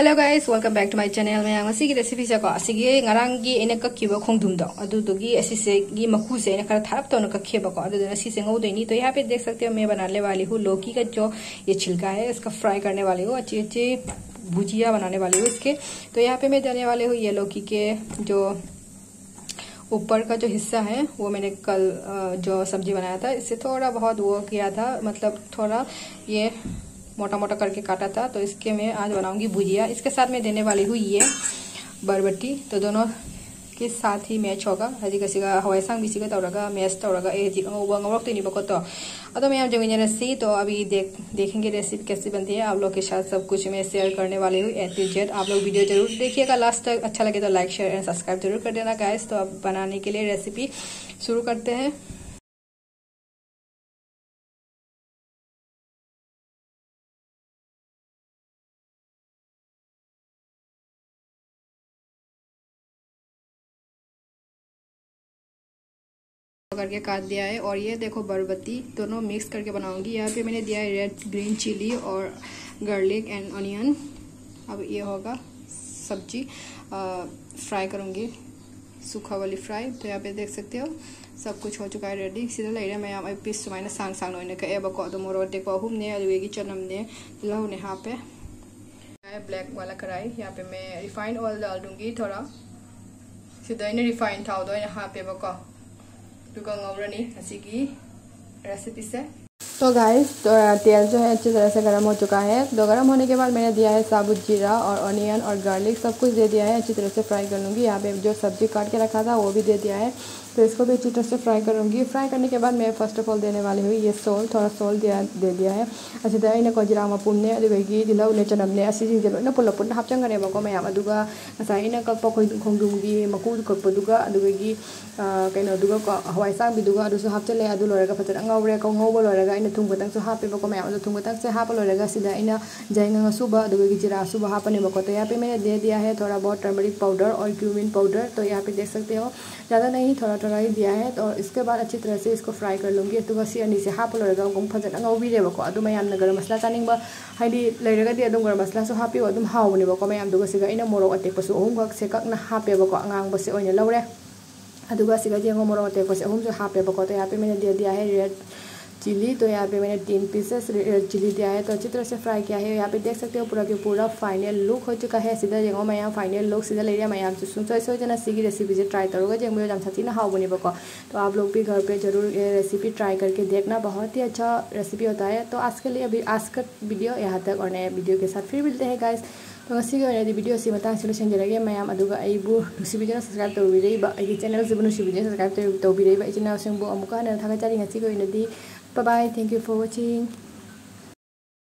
Hello guys, welcome back to my channel. मैं यहाँ सिगी recipe से को सिगी ngarangi ene kakkiba khongdum do adu dugi ऐसे gi makhu से ene करा थाप तो न कक्खेबा को adu ऐसे से ngौ देनी। तो यहाँ पे देख सकते हो मैं बनाने वाली हूँ लौकी का जो ये छिलका है इसका फ्राई करने वाली हूँ, अच्छी अच्छी भुजिया बनाने वाली हूँ इसके। तो यहाँ पे मैं देने वाली हूँ ये लौकी के जो ऊपर का जो हिस्सा है वो मैंने कल जो सब्जी बनाया था इससे थोड़ा बहुत वो किया था, मतलब थोड़ा ये मोटा मोटा करके काटा था। तो इसके मैं आज बनाऊंगी भुजिया। इसके साथ मैं देने वाली हूँ ये बरबटी, तो दोनों के साथ ही मैच होगा। हजी कसीगा हवाई सांग बिसी का तौरगा मैच तौरगा ए जी ngawrak तो नहीं बको। तो अदो मैं जमीन रसी तो अभी देखेंगे रेसिपी कैसे बनती है। आप लोग के साथ सब कुछ मैं शेयर करने वाली हूँ A to Z। आप लोग वीडियो जरूर देखिएगा लास्ट तक। अच्छा लगे तो लाइक शेयर एंड सब्सक्राइब जरूर कर देना गाइस। तो अब बनाने के लिए रेसिपी शुरू करते हैं। करके काट दिया है और ये देखो बरबटी दोनों मिक्स करके बनाऊंगी। यहाँ पे मैंने दिया है रेड ग्रीन चिली और गार्लिक एंड ऑनियन। अब ये होगा सब्जी फ्राई करूंगी, सूखा वाली फ्राई। तो यहाँ पे देख सकते हो सब कुछ हो चुका है रेडी। सीधा ले रहा मैं यहाँ पीस सुमाइना सांग सांग लोने का एबको अदो मोरो देखो अहुमने अदुगी चनमने लहुने यहाँ पे ब्लैक वाला कढ़ाई। यहाँ पे मैं रिफाइंड ऑयल डाल दूंगी थोड़ा। सीधा इन्हें रिफाइंड था दो यहाँ पे बको रेसिपी से। तो गाइस तो तेल जो है अच्छी तरह से गर्म हो चुका है। तो गर्म होने के बाद मैंने दिया है साबुत जीरा और ऑनियन और गार्लिक सब कुछ दे दिया है। अच्छी तरह से फ्राई कर लूँगी। यहाँ पे जो सब्जी काट के रखा था वो भी दे दिया है। तो इसको भी अच्छी तरह से फ्राई करूँगी। फ्राई करने के बाद मैं फर्स्ट ऑफ ऑल देने वाली हूँ ये सोल्ट, थोड़ा सोल्ट दे दिया है। अच्छी तरह इन्हें जीरा मपुने अदुगी दिलौने चनमने असीजिंजे लोइना पुल्ला पुल्ला हापचंगनेबको ma'am अदुगा ngасai ina kakpa khongdumgi maku kakpaduga adugi kaino duga hawai sangbiduga adusu hapchale adu loraga fajana ngawre ka ngawba loraga ina thung batang su hape bako ma'am अदु थुंग तक से हाप लोरेगा सीधा ina जाएंगा सुबह अदुगी जीरा सुबह हापने बको। तो यहाँ पे मैंने दे दिया है थोड़ा बहुत टर्मरिक पाउडर और क्यूमिन पाउडर। तो यहाँ पे देख सकते हो ज़्यादा नहीं थोड़ा थोड़ा ही दिया है। तो इसके बाद अच्छी तरह से इसको फ्राई कर लूँगी। तो सी अनी से हाप लोरेगा गम फजना ngawbiरेबको अदु मैम गरम मसला चानिंगबा हाइदी लेरगदी अदुम गरम मसला सु हापियो अदुम हावनेबको मैम दुगा सिगा ina मोरो अटेकपसु अहुमगक से ककना हापेबको अंगांगबसे ओइना लौरे अदुगा सिगा जेंगो मोरो अटेकपसे अहुमसु हापेबको। तो यहाँ पे मैंने दे दिया है रेड चिली। तो यहाँ पे मैंने 3 पीसेस रेड चिली दिया है। तो अच्छी तरह से फ्राई किया है। यहाँ पे देख सकते हो पूरा के पूरा फाइनल लुक हो चुका है। सीधा जेंगो मैं यहाँ फाइनल लुक सीधा ले रहा मैं यहाँ सोचना सीगी रेसिपी से ट्राई करोगे जेंगो जम साथी ना हाउ बनेबको। तो आप लोग भी घर पे जरूर ये रेसिपी ट्राई करके देखना, बहुत ही अच्छा रेसिपी होता है। तो आज के लिए अभी आज का वीडियो यहाँ तक और नए वीडियो के साथ फिर मिलते हैं गाइस। तो वीडियो से लोसंजरगे मैम सब्सक्राइब तौर चैनल से सब्सक्राइब तौर इचना थागचारी। Bye bye, thank you for watching.